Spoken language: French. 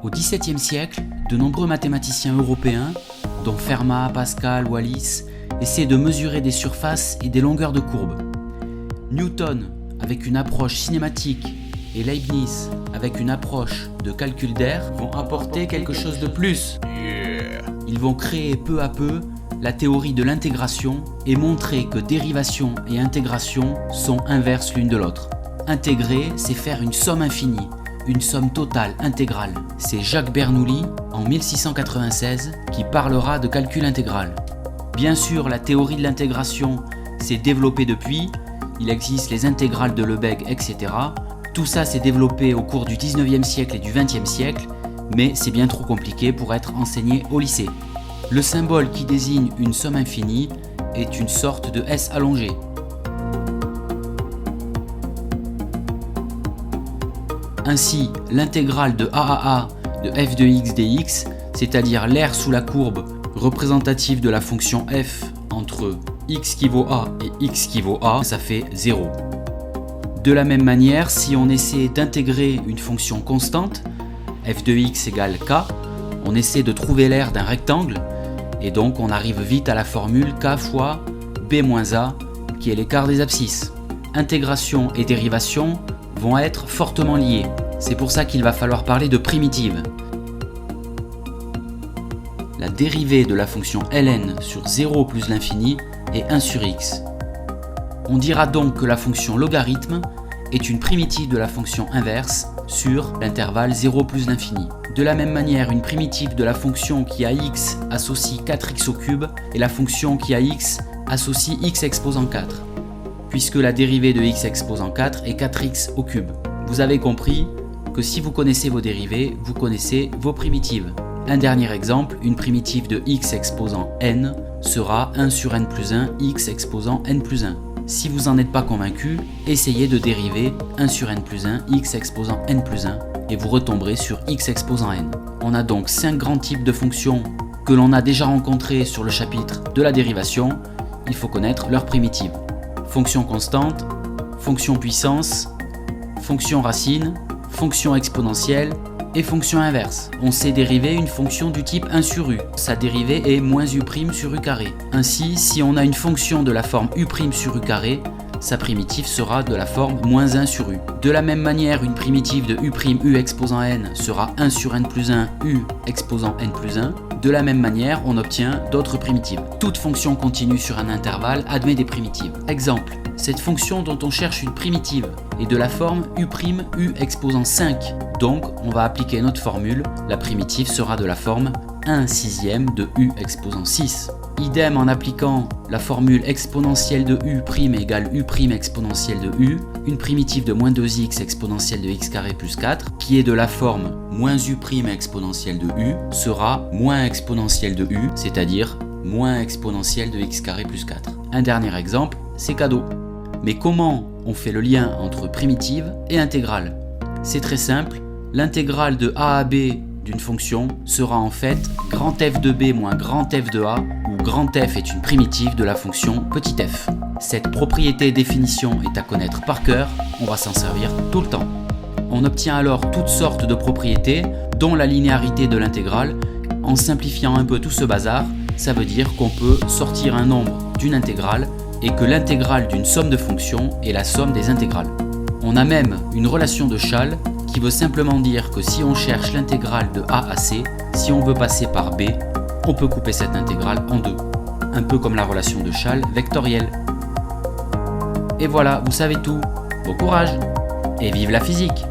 Au XVIIe siècle, de nombreux mathématiciens européens, dont Fermat, Pascal, Wallis, essaient de mesurer des surfaces et des longueurs de courbes. Newton, avec une approche cinématique, et Leibniz, avec une approche de calcul d'air, vont apporter quelque chose de plus. Ils vont créer peu à peu la théorie de l'intégration et montrer que dérivation et intégration sont inverses l'une de l'autre. Intégrer, c'est faire une somme infinie, une somme totale, intégrale. C'est Jacques Bernoulli, en 1696, qui parlera de calcul intégral. Bien sûr, la théorie de l'intégration s'est développée depuis, il existe les intégrales de Lebesgue, etc. Tout ça s'est développé au cours du 19e siècle et du 20e siècle, mais c'est bien trop compliqué pour être enseigné au lycée. Le symbole qui désigne une somme infinie est une sorte de S allongé. Ainsi, l'intégrale de AAA de f de x dx, c'est-à-dire l'aire sous la courbe représentative de la fonction f entre x qui vaut a et x qui vaut a, ça fait 0. De la même manière, si on essaie d'intégrer une fonction constante, f de x égale k, on essaie de trouver l'aire d'un rectangle, et donc on arrive vite à la formule k fois b moins a, qui est l'écart des abscisses. Intégration et dérivation vont être fortement liées. C'est pour ça qu'il va falloir parler de primitive. La dérivée de la fonction ln sur 0 plus l'infini est 1 sur x. On dira donc que la fonction logarithme est une primitive de la fonction inverse sur l'intervalle 0 plus l'infini. De la même manière, une primitive de la fonction qui a x associe 4x au cube et la fonction qui a x associe x exposant 4, puisque la dérivée de x exposant 4 est 4x au cube. Vous avez compris que si vous connaissez vos dérivées, vous connaissez vos primitives. Un dernier exemple, une primitive de x exposant n sera 1 sur n plus 1 x exposant n plus 1. Si vous n'en êtes pas convaincu, essayez de dériver 1 sur n plus 1 x exposant n plus 1 et vous retomberez sur x exposant n. On a donc 5 grands types de fonctions que l'on a déjà rencontrés sur le chapitre de la dérivation. Il faut connaître leurs primitives. Fonction constante, fonction puissance, fonction racine, fonction exponentielle et fonction inverse. On sait dériver une fonction du type 1 sur u. Sa dérivée est moins u' sur u carré. Ainsi, si on a une fonction de la forme u' sur u carré, sa primitive sera de la forme moins 1 sur u. De la même manière, une primitive de u' exposant n sera 1 sur n plus 1 u exposant n plus 1. De la même manière, on obtient d'autres primitives. Toute fonction continue sur un intervalle admet des primitives. Exemple, cette fonction dont on cherche une primitive est de la forme u' exposant 5. Donc, on va appliquer notre formule, la primitive sera de la forme 1 sixième de u exposant 6. Idem en appliquant la formule exponentielle de u' égale u' exponentielle de u, une primitive de moins 2x exponentielle de x carré plus 4, qui est de la forme moins u' exponentielle de u, sera moins exponentielle de u, c'est-à-dire moins exponentielle de x carré plus 4. Un dernier exemple, c'est cadeau. Mais comment on fait le lien entre primitive et intégrale? C'est très simple, l'intégrale de a à b d'une fonction sera en fait grand f de b moins grand f de a, où grand f est une primitive de la fonction petit f. Cette propriété définition est à connaître par cœur, on va s'en servir tout le temps. On obtient alors toutes sortes de propriétés, dont la linéarité de l'intégrale. En simplifiant un peu tout ce bazar, ça veut dire qu'on peut sortir un nombre d'une intégrale et que l'intégrale d'une somme de fonctions est la somme des intégrales. On a même une relation de Chasles qui veut simplement dire que si on cherche l'intégrale de a à c, si on veut passer par b, on peut couper cette intégrale en deux. Un peu comme la relation de Chasles vectorielle. Et voilà, vous savez tout. Bon courage et vive la physique!